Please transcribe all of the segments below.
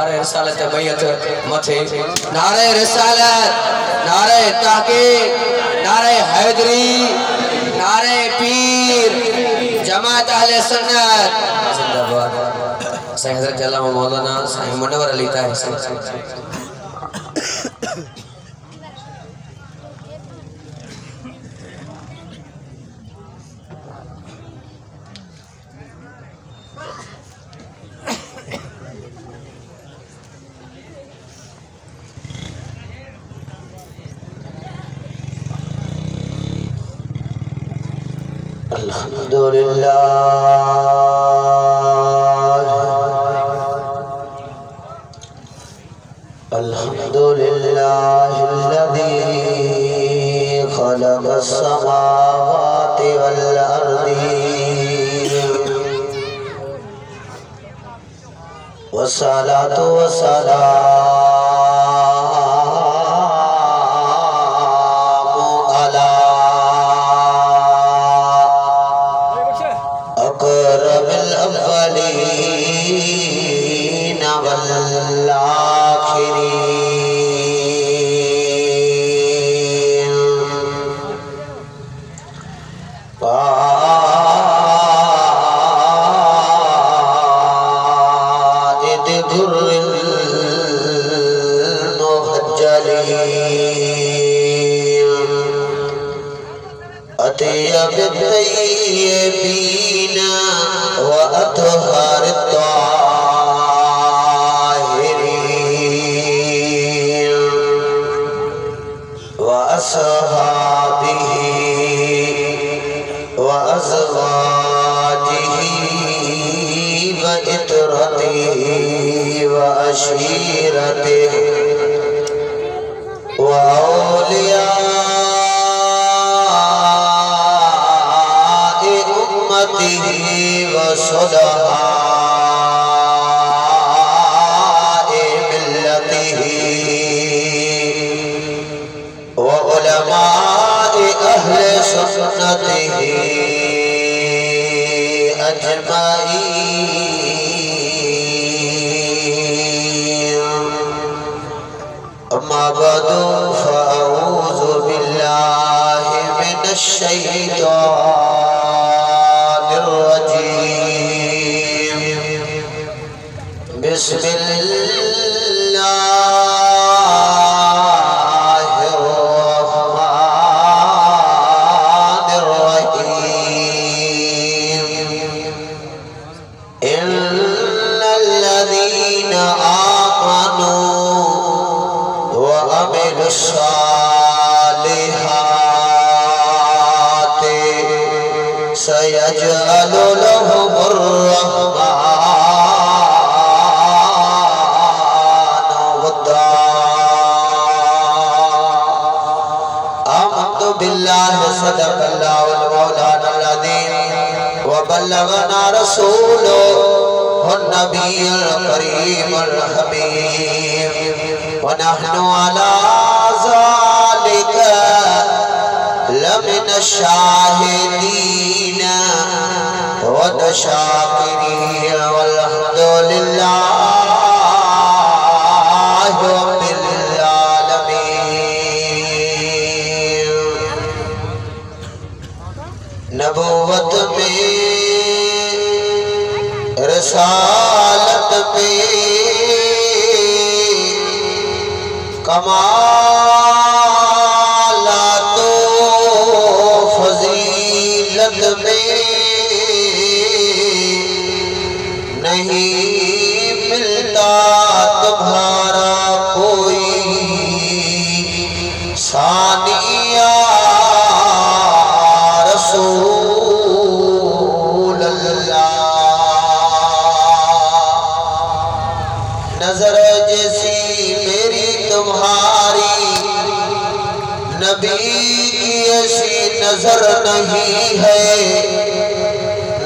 नारे रिसालत बैयत मथे नारे रिसालत नारे तहकीक नारे हैदरी नारे पीर जमात अहले सुन्नत जिंदाबाद। साईं हजरत अल्लामा मौलाना साईं मुनव्वर अली ताहिर अल्हम्दुलिल्लाह अल्हम्दुलिल्लाहिल्लज़ी खलक़स समावाति वल अर्दी वस्सलातु वस्सलामु अला अक़रबिल अव्वलीन वल आखिरीन क़ाइद गुर्रिल मुहज्जलीन अतयब तय्यबीन व अतहर ताहिरीन व अस्हाबिही व अज़वाजिही व इतरतिही व अशीरतिही व औलिया व सुलहाए मिल्लतिही व उलमाए अहले सुन्नतिही अजमईन। अम्मा बअदु फ़अऊज़ु बिल्लाहि मिनश शैतानिर रजीम। बिस्मिल्लाहिर रहमानिर रहीम। इन्नल्लज़ीना आमनू व अमिलुस्सालिहाति सयजअलु लहुमुर रहमानु वद्दा। आमन्तु बिल्लाहि सदक़ल्लाहुल मौलानाल अज़ीम व बल्लगना रसूलुहुन नबियुल करीमुल हबीब व नहनु अला ज़ालिका लमिनश शाहिदीन व शाकिरीन वल्हम्दुलिल्लाहि रब्बिल आलमीन। नबुव्वत में रिसालत में कमालातो फजीलत में नहीं मिलता तुम्हारा कोई सानिया रसूल अल्लाह। नजर जैसी मेरी तुम्हारी नबी की ऐसी नजर नहीं है।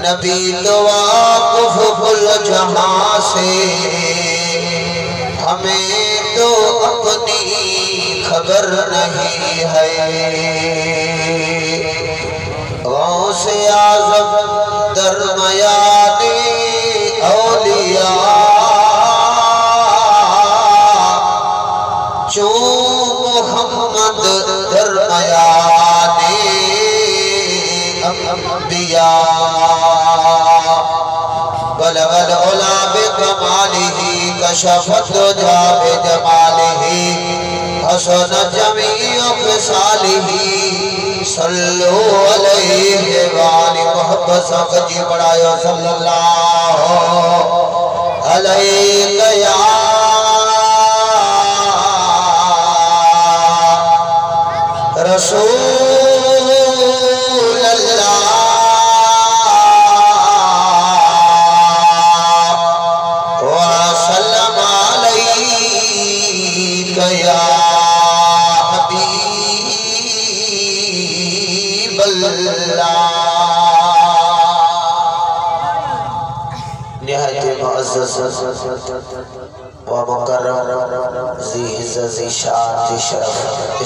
नबी तो वाक़िफ़ कुल जहां से हमें तो अपनी खबर नहीं है। गौसे आज़म दरमियाने औलिया चो मोहम्मद दरमयाने अंबिया बलगल उला बिकमालिही कशफत दुजा बिजमालिही हसन जमीउ खिसालिही सल्लु अलैहि वाली मोहब्बत सजी बढ़ायो सल्लल्लाहु अलैहि या रसूल अल्लाह व सल्लम अलैका या हबीब अल्लाह। निहायत मुअज़्ज़ज़ व मुकर्रम ज़ी इज़्ज़त ज़ी शान ज़ी शरफ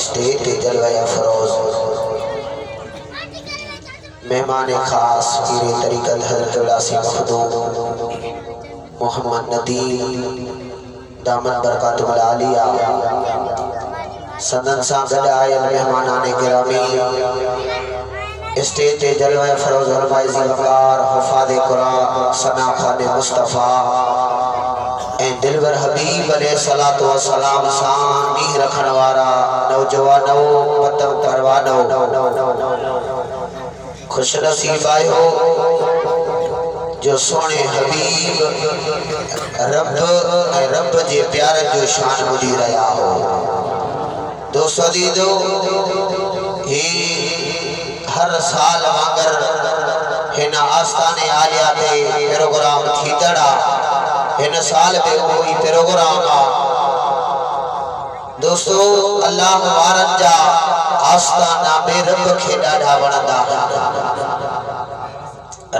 स्टेज जलवा फरोज मेहमान खास पीरे तरीक़त हज़रत उलासी मखदूम मोहम्मद नदीम दामन बरकातुल आलिया सदन सा गड आयल मेहमानाने गिरामी स्टेज ते जलवा फरोज हरमाई ज़िलकार हुफ़ाज़े कुरान सना खाने मुस्तफ़ा दिलवर हबीब अलैहिस्सलातु वस्सलाम सां नीह रखण वारा नौजवानो पतंग परवानो खुश नसीब आयो जो सोने हबीब रब जे प्यार जो शान बुधी रहा हो। दोस्तों दीदो ही हर साल वांगर हिन आस्थाने आलिया ते प्रोग्राम थींदड़ा इन साल में कोई प्रोग्राम आ। दोस्तों अल्लाह वारन जा आस्थाना में रब खे ॾाढा वणंदा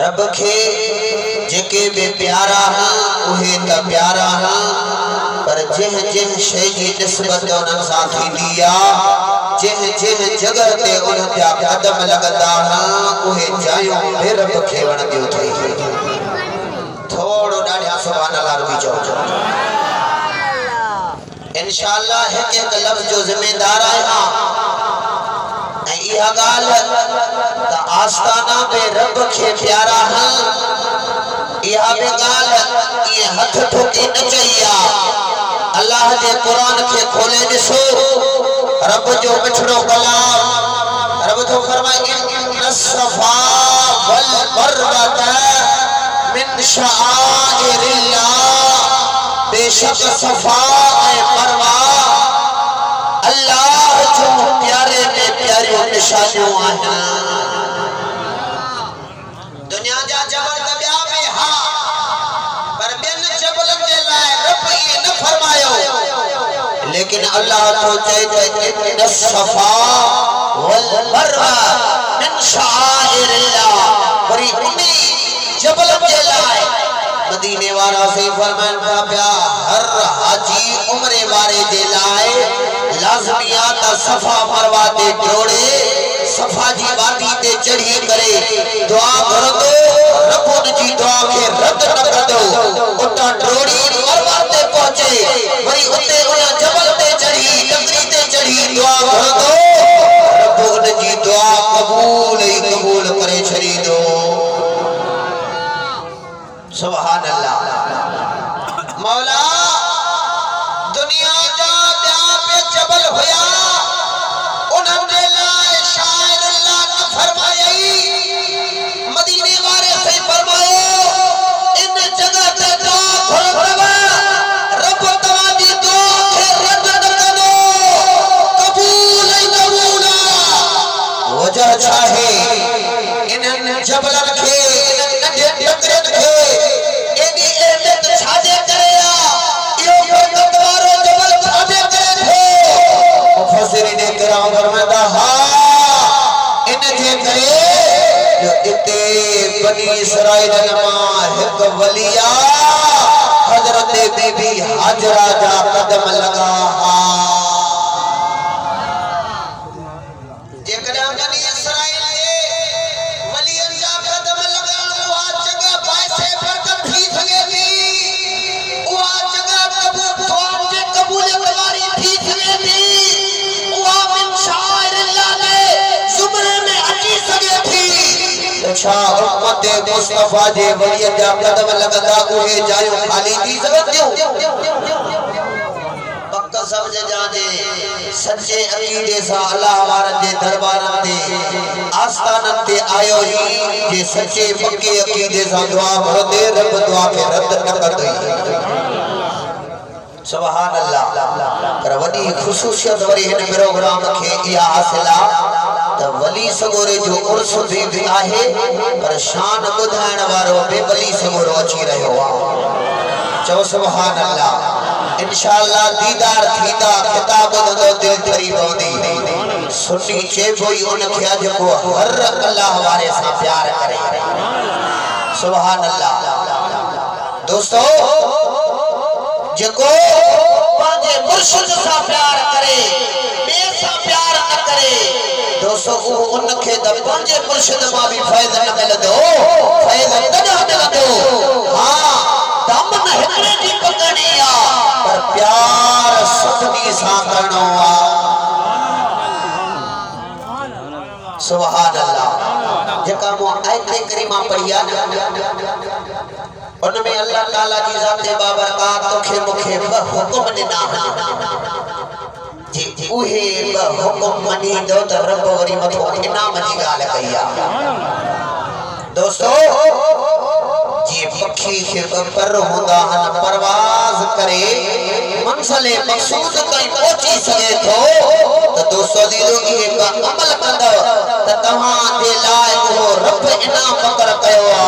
रब खे जेके बि प्यारा उहे त प्यारा पर जह शइ जी निस्बत उन्हनि सां थींदी आहे जह जगह ते उन्हनि जा कदम लॻंदा उहे जायूं बि रब खे वणंदियूं थी। थोड़ो ॾाढा सुभान अल्लाह रुकी चओ इंशाअल्लाह एक एक लफ्ज़ जो जिम्मेदार आया ऐं इहा ॻाल्हि त आस्थाना में रब खे प्यारा इहा बि ॻाल्हि इएं हथ ठोकी न चई आहे। अल्लाह जे क़ुरान खे खोले ॾिसो रब जो मिठड़ो कलाम रब थो फरमाए इन सफ़ा वल बरवत मिन शाइरिल्लाह बेशक सफ़ा ए परवा अल्लाह जो प्यारे में प्यारियों निशानियों आहिनि। दुनिया जा जबल त ॿिया बि हा पर ॿियनि जबलनि जे लाइ रब इएं न फरमायो लेकिन अल्लाह तो चए इन सफ़ा वल बरवा मिन शाइरिल्लाह वरी उन्हीं जबल के लाए मदीने वाला से फरमान पिया हर हाजी उम्रे वारे दे लाए लाजमियात सफा मरवा दे जोड़े सफा जी वादी ते चढ़ी करे दुआ करो तो रब जी दुआ के रद्द न कर दो उता जोड़ी मरवा ते पहुंचे वरी उते उन जबल ते चढ़ी लकड़ी ते चढ़ी दुआ करो तो रब जी दुआ कबूल ही कबूल करे छड़ी दो। सुभान अल्लाह मौला दुनिया जा ॿिया पे जबल हुया उन्हनि जे लाइ शायर अल्लाह न फरमायई मदीने वारे से फरमायो इन जगह ते दुआ घुरंदव रब तव्हांजी दुआ खे रद्द न कंदो कबूल ई कबूल वजह छा आहे इन्हनि जबलनि खे इन्हनि नंढे डकरनि खे बनी इसराइल एक वलिया हजरत बीबी हाजरा जा कदम लगा जेकरा बनी इसराइल के वलियन जा कदम लगा वा जगह पैसे बरकत थी सके थी वा जगह कबूल थोन जे कबूल वारी थी सके छा उम्मत मुस्तफा जे वली जा कदम लगदा उहे जायो खाली थी सघंदियूं वक्त समझ जाने सच्चे अकीदे सा अल्लाह वारन जे दरबारन ते आस्थानन ते आयो ही जे सच्चे पक्के अकीदे सा दुआ भरदे रब दुआ के रद्द न करदई सुभान अल्लाह पर वडी खुसूसियत वरी इन प्रोग्राम के इया हासिला त वली सगोरे जो उर्स भी आहे पर शान बुधाइण वारो बे वली सगोरो अची रहो आ चो सुभान अल्लाह इंशाअल्लाह दीदार थीदा किताब दो दिल थरी बोंदी सुन्नी चेबोई उन खे जो हर अल्लाह वारे से प्यार करे सुभान अल्लाह दोस्तों जको पांजे मुर्शिद सा प्यार करे बे सा प्यार न करे दोस्तों उन खे द पांजे मुर्शिद मा भी फैज़ न मिलदो फैज़ तदा मिलदो हां दम न हिकड़े जी पकड़ी आ पर प्यार सतनी सा करणो आ सुभान अल्लाह जेका मो आयत करीमा पढ़िया उनमें अल्लाह ताला जी ज़ाते बाबरकात तोखे मुखे हुकुम दिना जी उहे हुकुम मनी दो त रब वरी मथो इनाम जी गाल कईया दोस्तों जी पखी के पर होंदा हन परवाज करे मंजिल मकसूद ताईं पहुंची सके थो तो दोस्तों दीदो ये का अमल कंदो त तहां जे लाए हो रब इनाम पकर कयो आ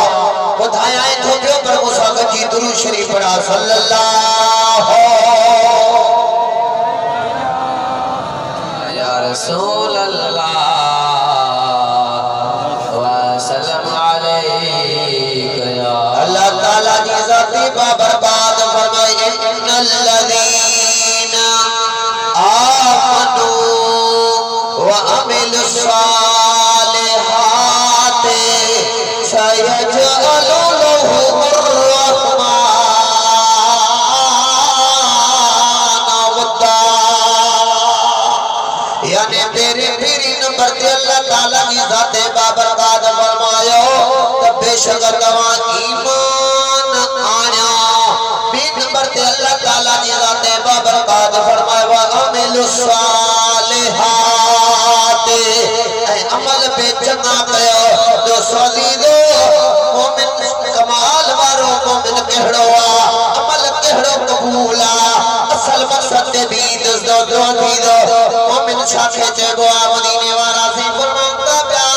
बुधाया थो पियो पर मुसा गजी दुरूद शरीफ पढ़ा सल्लल्लाहु या रसूल अल्लाह व सल्लम अलैका या अल्लाह ताला जी ज़ाती बर्बाद फरमाए इन्नल लज़ीना आमनू व अमिलुस सालिहाति सयजअलु लहुमुर रहमान वद्दा यानी तेरे पीरी नंबर ते अल्लाह ताला की ज़ाते बाबरकात फरमायो त बेशक तवा ईमान आया बे नंबर ते अल्लाह ताला की ज़ाते बाबरकात फरमायो अमिलुस सालिहात ए अमल पे चंगा कयो तो सजीदो मोमिन कमाल वारो मोमिन केहड़ो आ अमल केहड़ो कबूल आ असल मकसद ते भी दो दीदो मोमिन साथे चेबो आ मदीने वाला से फरमाता प्या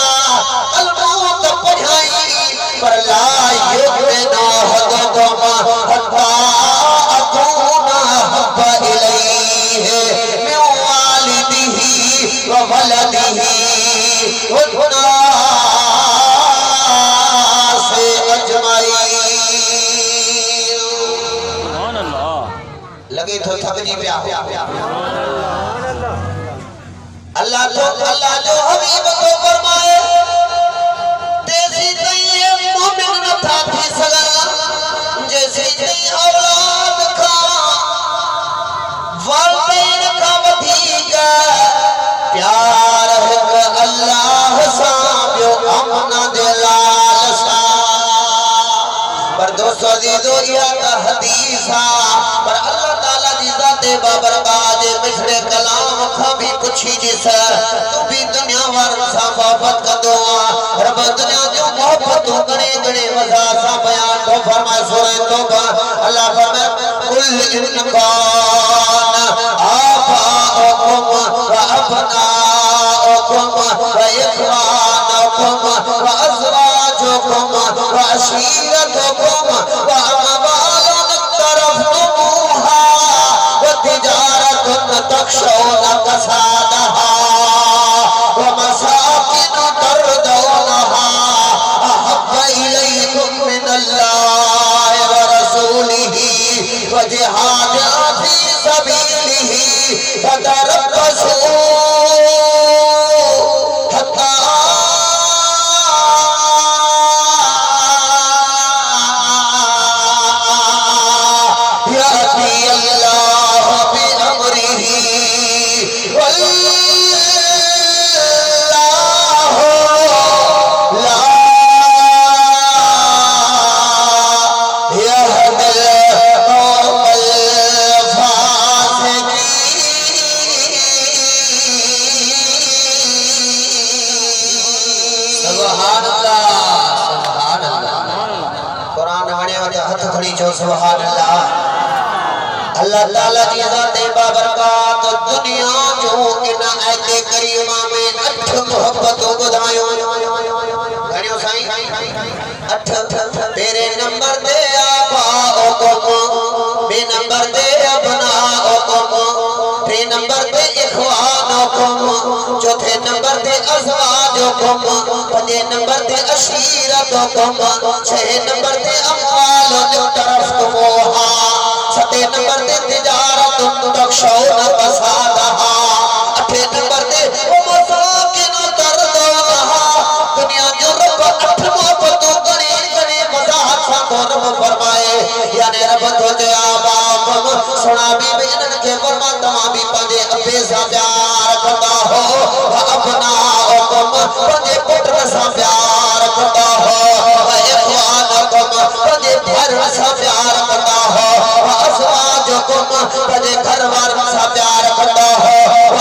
कलमों तो पढ़ाई पर ला युमिनो हदमा हत्ता अकूना हब्ब इलैहि मिन वालिदिही व वलदिही व नास अजमाइन सुभान अल्लाह लगे तो थक जी प्या अल्लाह जो हबीब को फरमाए तेसी तई मोमिन न था थी सगन जैसे तई औलाद का वालिदैन का वधीक प्यार है अल्लाह सा जो अमन दिलाल सा पर दोस्तों दीदो या हदीस पर अल्लाह ताला जी ज़ाते बाबरकात मिठड़े कलाम खा भी पुछी जिस तू भी दुनिया वार सा मोहब्बत कंदो रब दुनिया जो मोहब्बत गणे गणे मजा सा बयान तो फरमाए सूरह तौबा अल्लाह फरमाए कुल इन कान आबाउकुम व अबनाउकुम व इखवानुकुम व अज़वाजुकुम व अशीरतुकुम व अमवालुन तरफ़्तुमूहा व तिजारतुन तख़शौन कसादहा व मसाकिन तर्दौनहा अहब्ब इलैकुम मिनल्लाहि व रसूलिही व जिहादिन फी सबीलिही फतरब्बसू हत्ता सुभान अल्लाह। अल्लाह ताला जी ज़ाते बाबरकात दुनिया जो इन आयते करीमा में 8 मोहब्बत बुधायो घणियो साईं 8 तेरे नंबर दे आबा को बे नंबर दे अपना को 3 नंबर पे इखवान को चौथे नंबर पे अज़वाज को 5 नंबर पे अशीरत को 6 नंबर पे अमवाल जो तरफ तुमोहा 7 नंबर पे तिजारत तखशौन फसादहा 8 नंबर पे मसाकिन तरदोहा दुनिया जो रब 8 मोहब्बत गणे गणे मज़ाहत सा रब फरमाए यानी रब तो आबा सुना भी इनन के फरमा तमा भी पंजे अबे सा प्यार करता हो अपना हुक्म पंजे पुत्र सा प्यार करता हो इखवान हुक्म पंजे घर सा प्यार करता हो अज़वाज हुक्म पंजे घरवार सा प्यार करता हो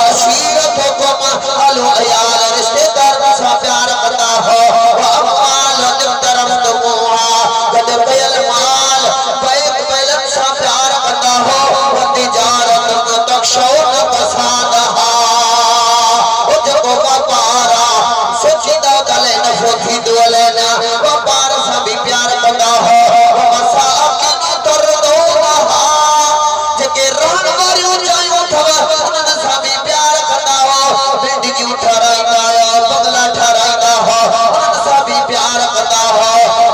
अशीरत हुक्म अहल अयाल रिश्तेदार सा प्यार करता हो अमाल जब तरफ तुमहा गद कयल माल बैक बैलन सा प्यार करता हो तिजारत तखशौन फसादहा ओ जब व्यापारा सोचिदा गले न फोथी दोलेना व्यापार सा भी प्यार करता हो मसाकिन तरदोहा जके रहन वाली ऊंचाइयों थवा उनन सा भी प्यार करता हो जिंदगी ठहराइदा हो बदला ठहराइदा हो उनन सा भी प्यार करता हो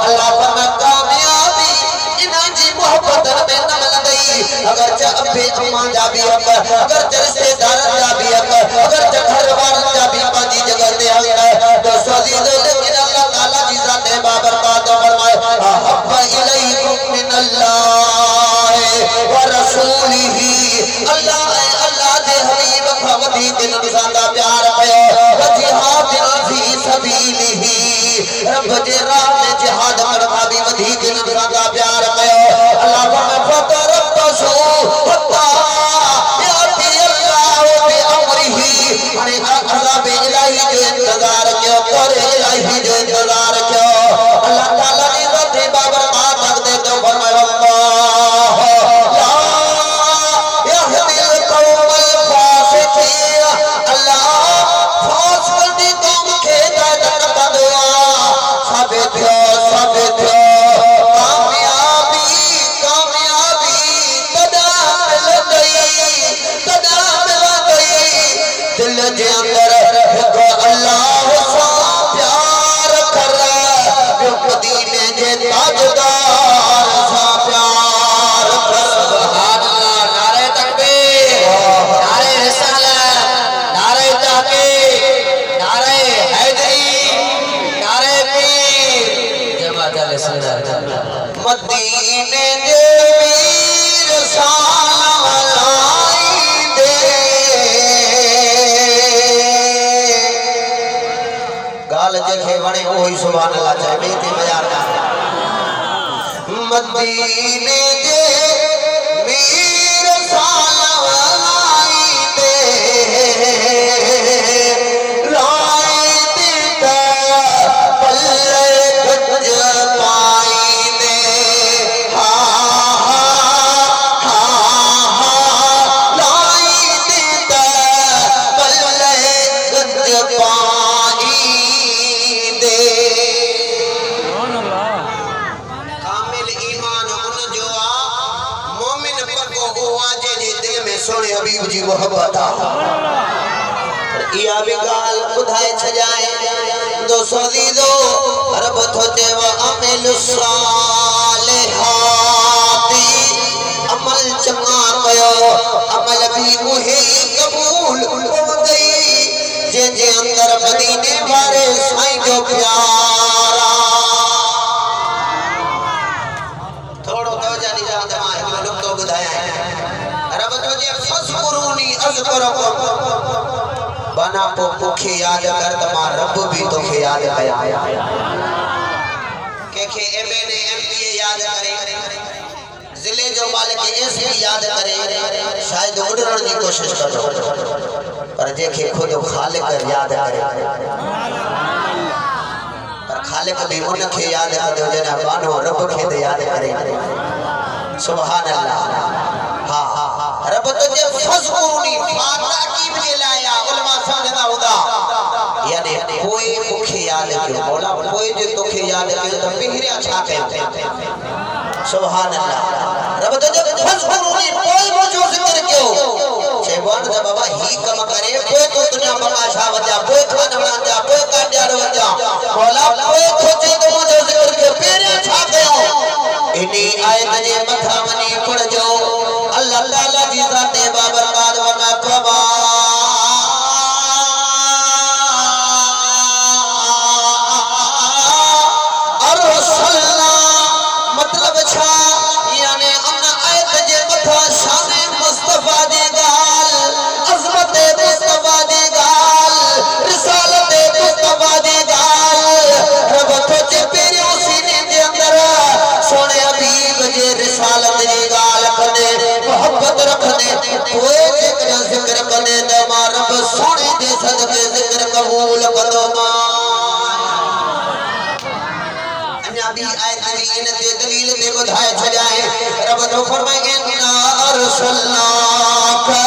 अल्लाह पर कामयाबी इन्हां जी मोहब्बत में न मिल गई अगर अबे अम्मा जा भी अगर रिश्तेदार जा भी अगर घरवार जा भी पाजी जगह दे तो सजीद लेकिन अल्लाह ताला जी ज़ाते बाबरकात फरमाए अहब्बा इलैकुम मिनल्लाह व रसूलिही अल्लाह दे हबीब खवदी दिन ज़ादा प्यार कयो व जिहाद फी सबीलिही रब जे राह में जिहाद करवा भी वधी दिन ज़ादा प्यार कयो अल्लाह फरमाए फतरबसु हत्ता याती अल्लाह बि अमरिही अरे अज़ाब इलाही जो इंतजार क्यों करे इलाही जो इंतजार क्यों अल्लाह ताला ने ज़ाते बाबरकात तक दे तो फरमाया अल्लाह ला यहदिल कौमल फासिकीन अल्लाह फासिक दी कौम के हिदायत न कदवा साबित कामयाबी तदा मिल गई दिल जे अंदर अल्लाह सा प्यार कर मदीने जे ताजदार सा प्यार कर सुभान अल्लाह नारे तकबीर नारे रिसालत नारे तहकीक नारे हैदरी नारे पीर जमात अल इस्लाम मदीने जे वीर सालाई दे गाल जखे वणे ओही सुभान अल्लाह चाहे बेते बाजार का मदीने जे वीर सालाई दे लाई दे पल्ले गज पाई दे हा लाई दे पल्ले गज पाई दे कामिल ईमान उन जो आ मोमिन पको हुआ जे दिल में सोने हबीब जी मोहब्बत आ इया भी गाल बुधाए छजाए दोस्तों दीदो रब तो देवा अमल सालिहाती अमल चंगा कयो अमल भी उही कबूल हो गई जे जे अंदर मदीने वाले साईं जो प्यारा थोड़ो तो जानी जात मां हम तो बुधाया रब तो जे फसकुरूनी अज़कुरकुम बना पोखे याद कर तमा रब भी तोखे याद कया के एमए ने एमपीए याद करे जिले जो मालिक एसपी याद करे शायद उड़न की कोशिश करो पर जेके खुद खालिक याद करे पर खालिक भी उनके याद करे जना बानो रब के याद करे सुभान अल्लाह। हाँ रब तुझे फज़कुरुनी ताकीब के लाया उलमा समझदा होगा यानी कोई मुखे याद कयो मौला कोई जो तोखे याद कयो त पहिरिया छा कयो सुभान अल्लाह। रब तुझे फज़कुरुनी कोई मुझो जिक्र कयो छे बोल त बाबा ही कम करे कोई तो दुनिया बकाशा वजा कोई खान वजा कोई कांडियार वजा मौला कोई खोजे तो मुझो जिक्र कयो पहिरिया छा कयो इनी आयत जे मथा वनी पढ़जो अल्लाह ताला जी ज़ाते बाबरकात व मक़बा अरसलना मतलब छा यानी अन आयत जे मथा शान मुस्तफा दी गाल अज़मत मुस्तफा दी गाल रिसालत मुस्तफा दी गाल रब तुझे पेरियो सीने जे अंदर सोने हबीब जे रिसालत दी गाल कने मोहब्बत रखने कोई जिक्र कने त रब सोने दे सदके जिक्र कबूल कदो मा अन्या भी आयत इन ते दलील ते बुधाए छजाए रब तो फरमाए इन्ना अरसलनाका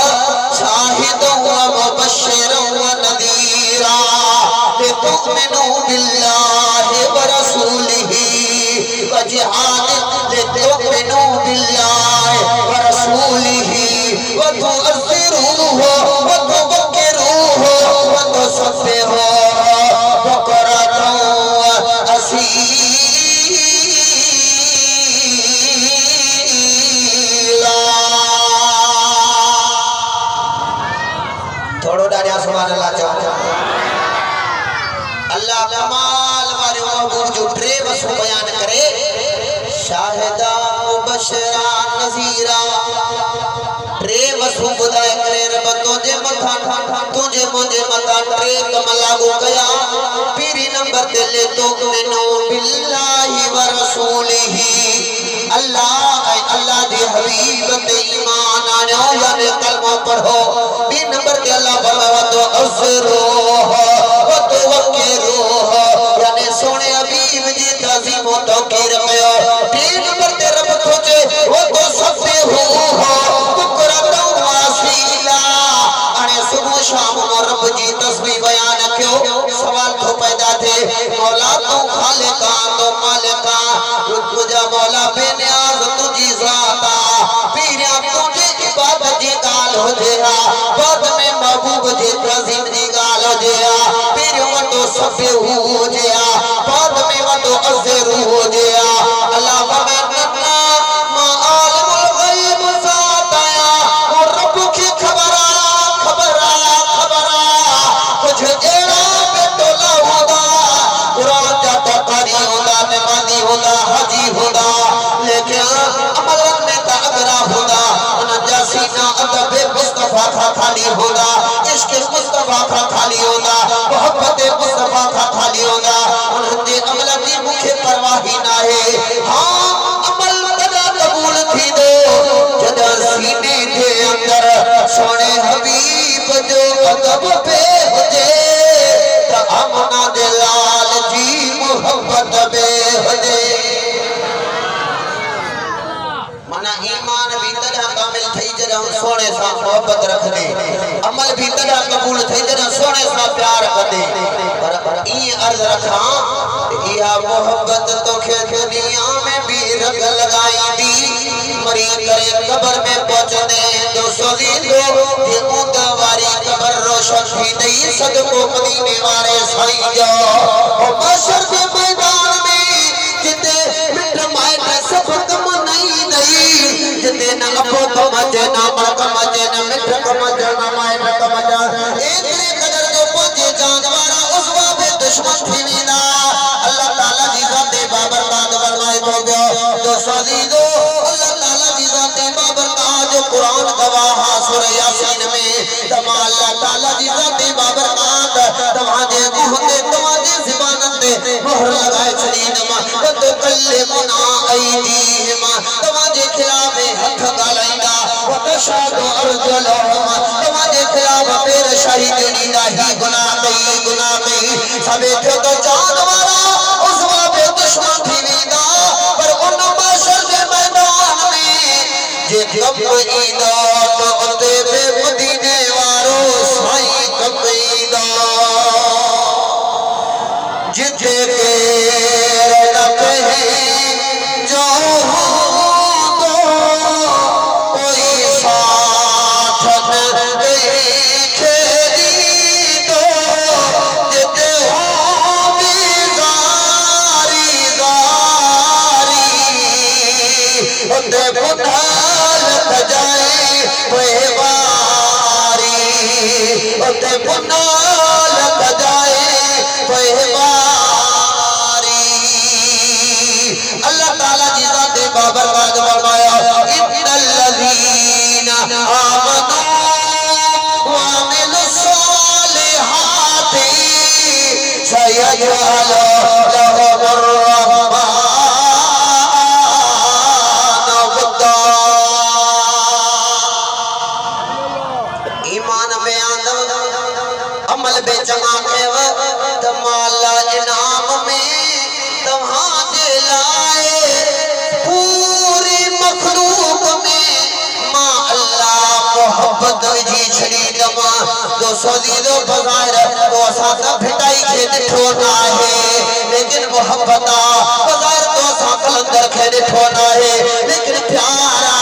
शाहिदन व मुबश्शिरन व नदीरा लितुमिनु बिल्लाहि व रसूलिही व जिहाद लितुमिनु बिल्लाहि व रसूलिही व तुअज़्ज़िरूहु व तुवक्किरूहु व तुसब्बिहूहु बुकरतन व असीला। थोड़ो डारिया सुभान अल्लाह चओ अल्लाह कमाल वाले महबूब जो टे वसु बयान करे शाहिदा मुबश्शिरा नज़ीरा टे वसु बुधाए करे रब तुझे मथा तुझे मुझे मथा टे कम लागू कया पीरी नंबर ते ले तो मिनो बिल्लाहि व रसूलिही अल्लाह दे हबीब ते ईमान आनो यानी कलमा पढ़ो बी नंबर ते अल्लाह फरमावे तो अज़रूह व तुवक्किरूह यानी सोने हबीब जी ताज़ीम व तौकीर कयो बी नंबर ते रब तुझे व तो सब्बिहूह बुकरतन व असीला अने सुबह शाम रब जी तस्बीह बयान कयो सवाल तो पैदा थे मौला तू खालिका तो मालिका तुझा मौला बेनियाज तुझी ज़ाता पीरिया तुझे इबादत जी गाल हो जेहा बाद में महबूब जी ताज़ीम जी गाल हो जेहा पीरियो वटो सब्बिहू हो जेहा बाद में वटो अज़रू हो जेहा अल्लाह फरमाए मा आलिमुल गैब ज़ाताया और रब की खबरा कुछ एड़ा बेटोला होगा कुरान जाता कारी होगा नमाज़ी होगा हाजी होगा लेकिन अमल में तागरा होगा उनका सीना अदब मुस्तफा का खाली होगा इश्क मुस्तफा का खाली होगा मोहब्बत मुस्तफा का खाली होगा उनके अमल की मुखे परवाही ना है हां अमल कदा कबूल थी दो जदा सीने के अंदर सोने हबीब जो अदब पे होजे त अमना दे लाल जी मोहब्बत बे होजे मना ईमान भी तदा कामिल थई जदा सोने सा मोहब्बत रख दे अमल भी तदा कबूल थई जदा सोने सा प्यार कर दे पर ई अर्ज रखा या मोहब्बत तो खे दुनिया में भी रंग लगाई दी मरी करे कब्र में पहुंच दे 200 दो ये उतवारी कब्र रोशन भी नहीं सदको मदीने वाले साईं जो ओ बशर के मैदान में जिते मिट माइट सब कम नहीं जिते न अपो कम जना मर कम जना मिट कम जना माइट कम जना एक कदर जो पहुंचे जानवारा उस वाबे दुश्मन थी विना अल्लाह ताला जी ज़ाते बाबरकात फरमाए तो सजीदो अल्लाह ताला जी ज़ाते बाबरकात जो कुरान गवाह सूरह यासीन में तमा अल्लाह ताला जी ज़ाते बाबरकात तमाजे मुहते तमाजे ज़बान ते मोहर लगाए छड़ी नमा तो कल्लमुना ऐदीहिमा तमाजे खिलाफ हथ गालाइंदा व तशहदु अर्जुलहुमा तमाजे खिलाफ पैर शहीद नीदा ही गुनाह कई सबे तो जानवारा उस वाबे दुश्मन थी विदा पर उन बशर के मैदान में कम ईंदा तो उते बे मदीने वारो साईं कम ईंदा जिथे के न कहे जो तो कोई साथ न देखे तो जिथे हो बेजारी जारी उते पुनाल जाए पहवारी उते पुनाल जाए पहवारी अल्लाह ताला जी ज़ाते बाबरकात फरमाया इन्नल लज़ीना आमनू व अमिलुस सालिहाति सयजअल लहुमुर रहमानु वद्दा ईमान में आंदो अमल बे चंगा कयो तमाला इनाम में तव्हांजे लाए पूरी मखलूक में मां अल्लाह मोहब्बत जी छड़ी दमा तो सजीदो बग़ैर तो असा त भिटाई के दिठो ना है लेकिन मोहब्बत बग़ैर तो असा कलंदर के दिठो ना है लेकिन प्यारा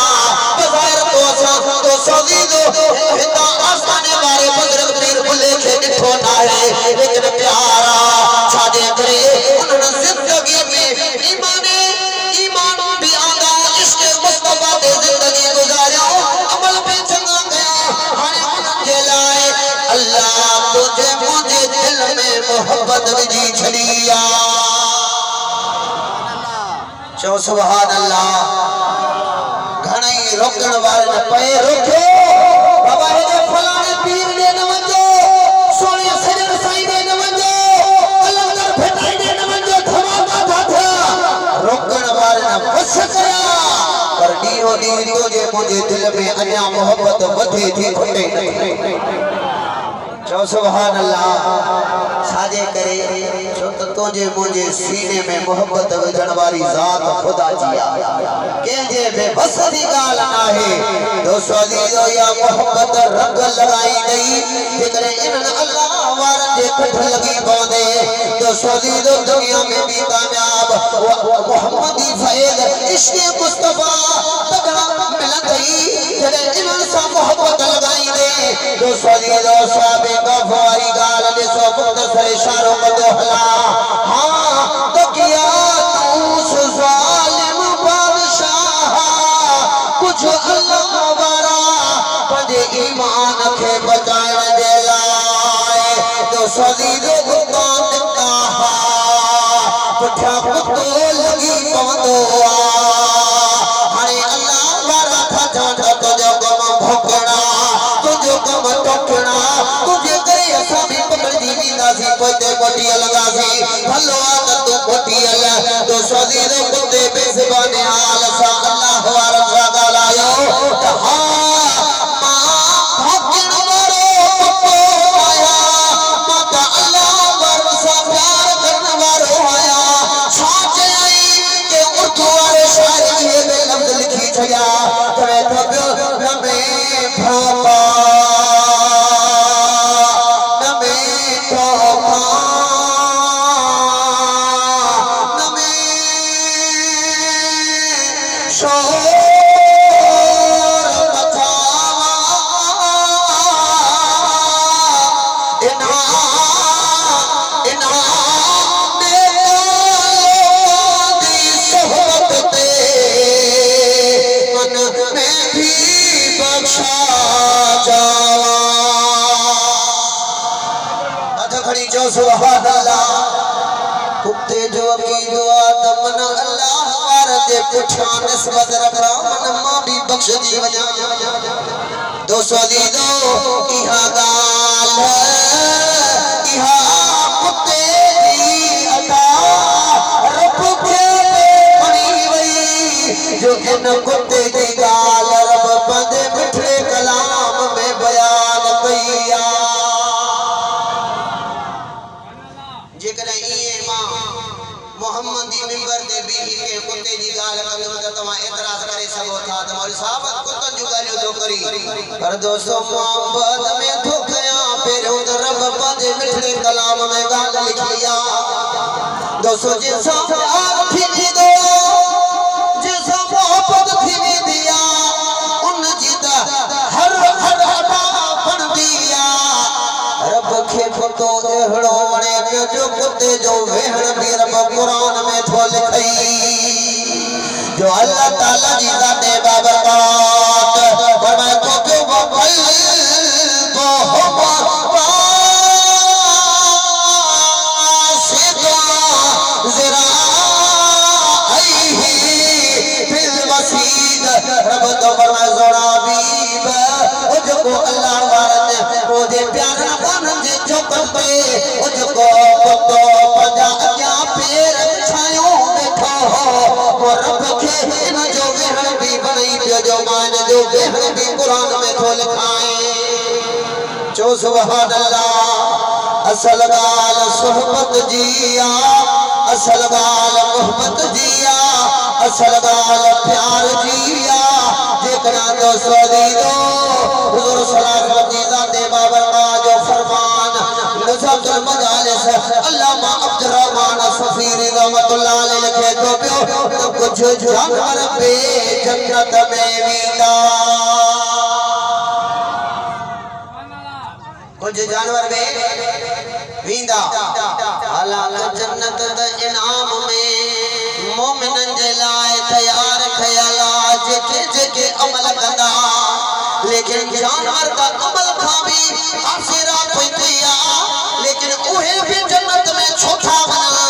बग़ैर तो असा तो सजीदो हिंदा आसमाने वाले बुजुर्ग पीर बुले के दिठो ना है लेकिन प्यारा छाजे करे उन्होंने जिंदगी में ईमान भी आंदा इश्क मुस्तफा दे जिंदगी गुजारियो अमल पे चंगा गया हाने उनके लाए अल्लाह तुझे मुझे दिल में मोहब्बत जी छड़िया चो सुभान अल्लाह घणई रोकण वाले पे रोको बाबा हे फलाने पीर दे न वंजो सोने सजन साईं दे न वंजो कलंदर भेटाई दे न वंजो धमाका था रोकण वाले न बस कया पर ॾींहों ॾींहुं तुझे मुझे दिल में अञा मोहब्बत वधे थी घटे चो सुभान अल्लाह साजे करे छो तो तुझे मुझे सीने में मोहब्बत विझण वारी ज़ात खुदा जी कंहिंजे बेबस जी ॻाल्हि नाहे दोस्तो अज़ीज़ो या मोहब्बत रंग लगाई गई जेकॾहिं इन्हनि अल्लाह वारनि जे कठ लगी पवंदे दोस्तो अज़ीज़ो दुनिया में भी कामयाब मोहम्मदी फैज़ इश्क़ मुस्तफा तगड़ा मिलंदई जॾहिं इन्हनि सां मोहब्बत लगाईंदे दोस्तो अज़ीज़ो साहिब कफ वारी ॻाल्हि ॾिसो मुख़्तसर इशारो कंदो हला हाँ तो किया तू ज़ालिम बादशाह कुछ अल्लाह वारा पंहिंजे ईमान खे बचाइण जे लाइ तो सजीदो दुकान कहा पुठियां कुतो लगी पवंदो हाणे अल्लाह वारा था चवनि तुंहिंजो कमु भोगणा तुंहिंजो कमु टोकणा तुंहिंजे करे असां बि पकड़जी वेंदासीं पोइते कोटीअ लॻासीं भलो आहे त तूं कोटीअ तो सजीदो कुते बेज़बाने हाल सां अल्लाह वारनि सां ॻाल्हायो त हा मां भोगण वारो कुतो आहियां मां त अल्लाह वारनि सां प्यार करण वारो आहियां छा चयई के उर्दू वारे शाइर इहे बे लफ़्ज़ लिखी छॾिया चवे थो पियो न में भापा न में तोहफ़ा न में शोर मचावा इनाम दी सोहबत ते मन में भी बख्शा जावा हथ खड़ी चो सुभान अल्लाह कुत्ते जो अकीदो त मन अल्लाह वार दे पुठियां निस्बत रखा मन मां भी बख्श दी वञा दोस्तो अज़ीज़ो इहा ॻाल्हि इहा कुत्ते दी अदा रब खे खणी वई जो इन कुत्ते दी ॻाल्हि रब पंहिंजे मिठड़े कलाम में बयान कई जेकॾहिं इएं मां मोहम्मदी मिंबर ते बीही के कुत्ते जी ॻाल्हि कंदुमि त तव्हां एतिराज़ करे सघो था त मौलवी साहब कुत्ते पर दोस्तों मोहब्बत में धोखया फिर उधर रब बदे मिठड़े कलाम में गाल लिखिया दोस्तों जिसा प्यार थी दो जिसा मोहब्बत थी दिया उन जिदा हर हर हटा बन दिया रब खे पतो एहड़ो वणे के जो कुत्ते जो वेहण भी रब कुरान में थो लिखई जो अल्लाह ताला जी जाते बाबरकात फरमाए तो क्यों बकल तो हम सिदा जरा आई फिल वसीद रब तो फरमाए जोड़ा बीब ओ जो को अल्लाह वारने ओ दे प्यार बन जे जो करते ओ जो को पतो पजा क्या पैर छायो बैठो हो रब के इन जो वेहण भी बनई पियो जो मान जो वेहण भी कुरान में थो लिखाए जो सुभान अल्लाह असल गाल सोहबत जिया असल गाल मोहब्बत जिया असल गाल प्यार जिया जेकरा जो सदीदो हुजूर सल्लल्लाहु अलैहि वसल्लम बाबर का जो फरमान नज़रुल मजालिस अल्लामा अब्दुर रहमान सफीरी रहमतुल्लाह अलैहि लिखे तो पियो कुछ जानवर पे जन्नत में वींदा कुछ जानवर में वींदा हालांकि जन्नत द इनाम में मोमिनन जे लाए तैयार खयाला जेके जेके अमल कंदा लेकिन जानवर का अमल खा भी आसिरा पैतिया लेकिन उहे भी जन्नत में छोटा बना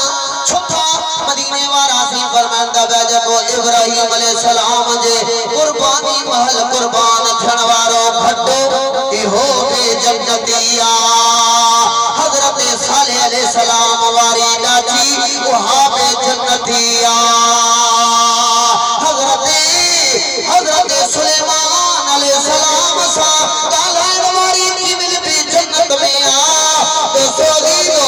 छोटा मदीने वाला सी फरमांदा जब इब्राहिम अलैहिस्सलाम जे कुर्बानी महल कुर्बान छणवारो खड्डो इहो बे जन्नतिया हजरत सालेह अलैहिस्सलाम वारी दाची वहां बे जन्नतिया हजरत सुलेमान अलैहिस्सलाम सा गालान वारी की मिल बे जन्नत में आ तो सोदीदो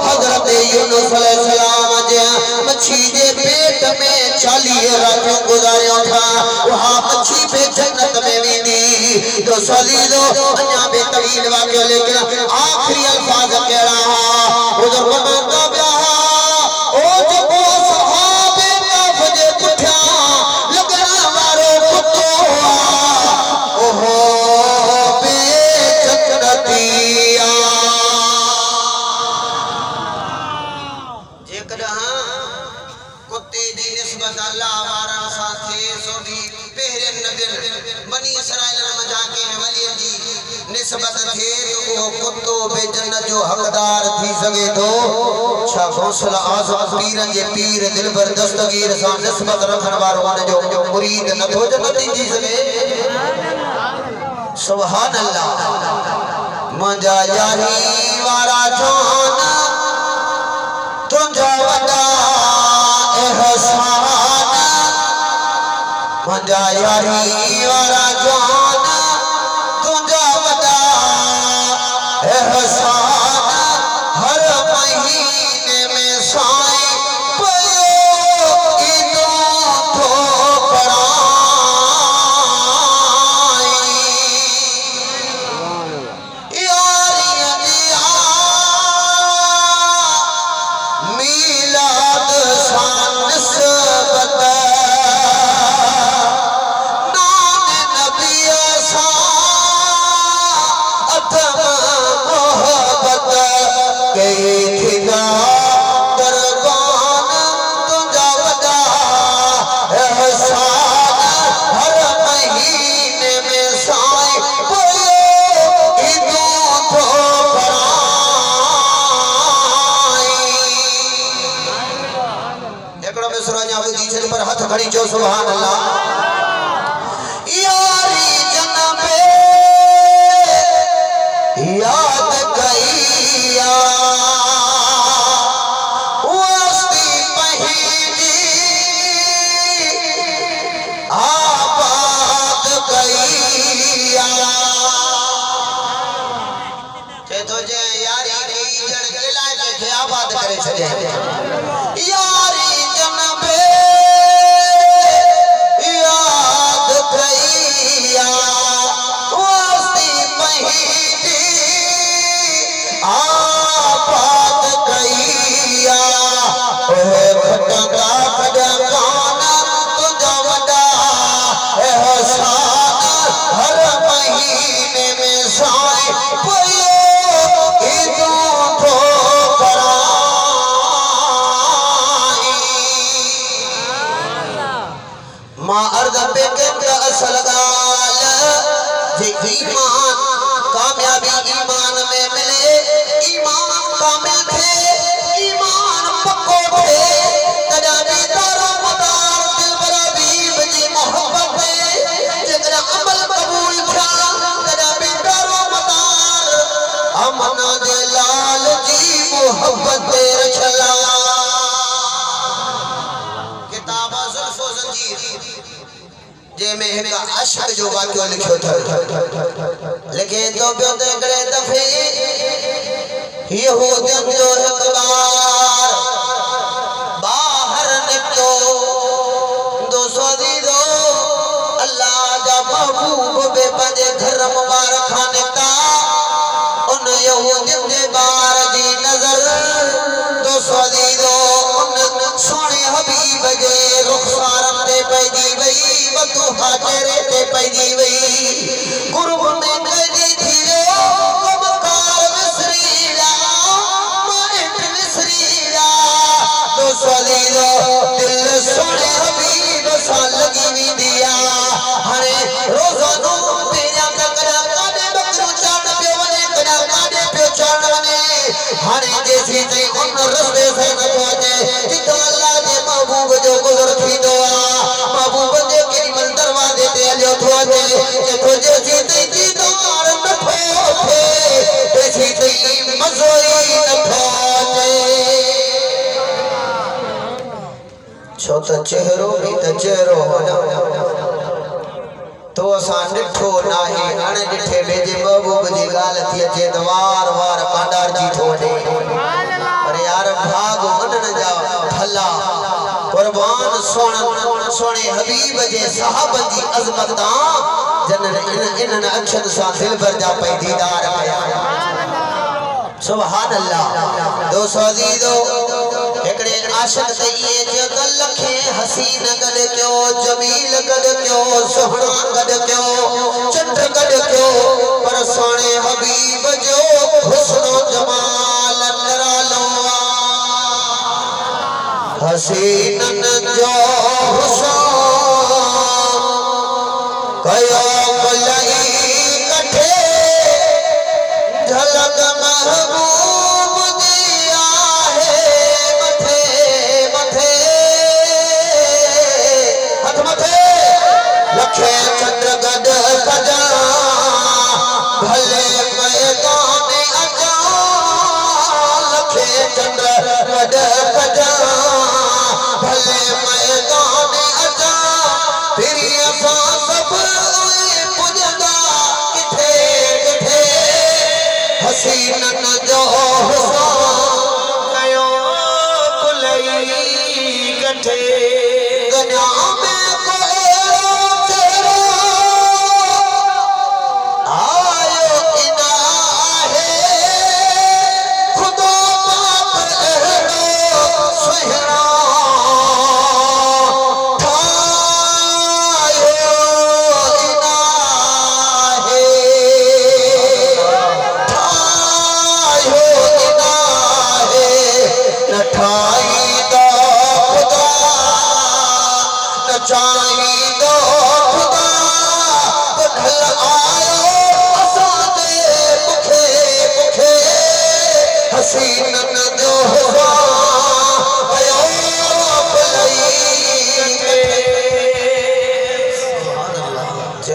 हजरत यूनुस अलैहिस्सलाम जे मच्छी जे पेट में 40 रातों गुजारियो था वहां मच्छी पे जन्नत में वेंदी तो सोदीदो अन्या बे तवील वाक्य लेकिन आखिरी अल्फाज केड़ा हुजूर फरमांदा ब्या ओ जो सहाबे का फजे पुठा लगना वारो कुत्तो ओहो बे जन्नतिया जेकरा कुत्ते दी निस्बत अल्लाह वारा साथे सो भी पहरे नबी बनी इसराइल में जाके वली जी निस्बत थे तो वो कुत्तो बे जन्नत जो हकदार थी सके तो छा गौसल आजम पीरन जे पीर दिलबर दस्तगीर सा निस्बत रखन वारो जो मुरीद न तो जन्नत थी सके सुभान अल्लाह मंजा यारी वारा जान तुझा वदा एहसान मंजा यारी वारा जान तुझा वदा एहसान हर महीने में साई पयो इनो तो पराई यारी दिया मीलाद सान निस्बत नाम नबी सा अथम मोहब्बत कई थिगा दरबान तुझा वदा एहसान हर महीने में साई पयो इनो तो एकड़ो में सुराजा बुदी सिर पर हाथ खड़ी जो सुभान अल्लाह यारी जन्नबे याद कईया वस्ती पहीदी आबाद कईया जे तो जे यारी की जड़ इलाके के आबाद करे छे यारी जन्नबे याद कईया जे ईमान कामयाबी ईमान में मिले ईमान कामिल थे ईमान पक्को थे तदा भी दारो मदार दिल बरा बीब जी मोहब्बत जगरा अमल कबूल था तदा भी दारो मदार अमना दे लाल जी मोहब्बत रचला किताब जुल्फो जंजीर जे में एक अशक जो वाक्य लिखो था लेकिन तो बियो ते करे दफे यहूदियन जो एक बार बाहर निकलो दोस्तों दीदो अल्लाह जा महबूब बे पंजे घर मुबारक खाने ता उन यहूदियन दे बार दी नजर दोस्तों दीदो उन सोने हबीब जे रुखसार ते पैदी वई बतू हाजरे ते पैदी वई गुरु में कदी थियो कमकार विसरीला माइट विसरीला दोस्तों दीदो दिल सोने हबीब सा लगी वी दिया हरे रोजानो तेरा ककड़ा काडे बकरो चाण पियो वने कड़ा काडे पियो चाण वने हरे जैसी ते उन रस्ते से न पहुंचे जितो अल्लाह दे महबूब जो गुजर थी दो महबूब दे केरी मन दरवाजे ते लियो थो जे तो जैसी ते दीदार न पहुंचे जैसी ते मजोई न पहुंचे छो तो चेहरो भी त चेहरो होना तो असा डिठो नाही अणे डिठे बेजे महबूब जी गाल थी अचे त वार वार कांडार जी थो वने अरे यार भाग मनन जा भला कुर्बान सोने हबीब जे साहबन जी अजमत जन इन अक्षन सा दिल भर जा पे दीदार आया सुभान अल्लाह दोस्तों अजीजो एकड़े आशिक ते ये जो लखे हसीन गड क्यों जमील गड क्यों सोहना गड क्यों चट गड क्यों पर सोने हबीब जो हुस्न जमाल निरालो हसीनन जो हुस्न कयो बुलाई कठे झलक महबूब दिया है मथे मथे हथ मथे लखे चंद्र गड सजा भले मैदान अजा लखे चंद्र गड सजा भले मैदान अजा तेरी असा सब पुजदा किथे किथे हसीनन जो हुस्न कयो बुलई कठे दुनिया में कोई तेरो आयो इना है खुदा पाक एड़ो सुहरा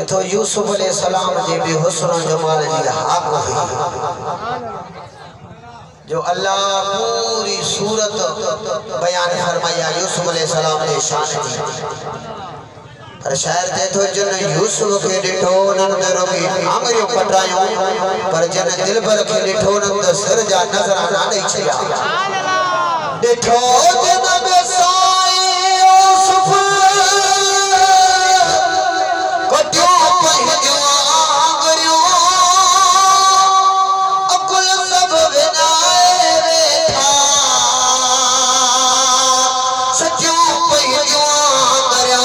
तो यूसुफ अलैहिस्सलाम जे भी हुस्न जमाल जी हक हुई जो अल्लाह पूरी सूरत बयान फरमाया यूसुफ अलैहिस्सलाम के शान जी पर शायर ते तो जन यूसुफ के डिठो नन दरोगी आंगरियो कटायो पर जन दिल भर के डिठो नन सर जा नजर आना नहीं छया डिठो जन बेसाई यूसुफ कटियो पहिजो आंगरियो अकुल सब विनाए बैठा सचो पहिजो आंगरियो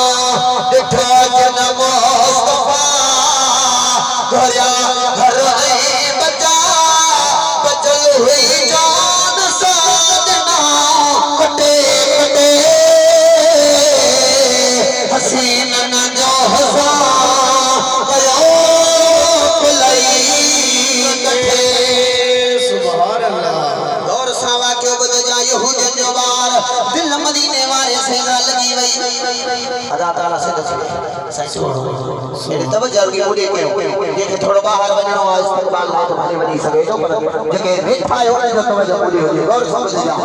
डिठो जन मुस्तफा घरिया घर आई बचा बचल हुई जान साजना कटे कटे हसीनन जो हसा कयो अदा ताला से दस साईं छोड़ो एने तब जरूरी बुढ़े के जेके थोड़ो बाहर वञणो आहे इस्तेमाल लाइ तो भले वञी सघे थो पर जेके वेठा आहियो उन्हनि जो तवजो पूरी हुजे गौर समझ जा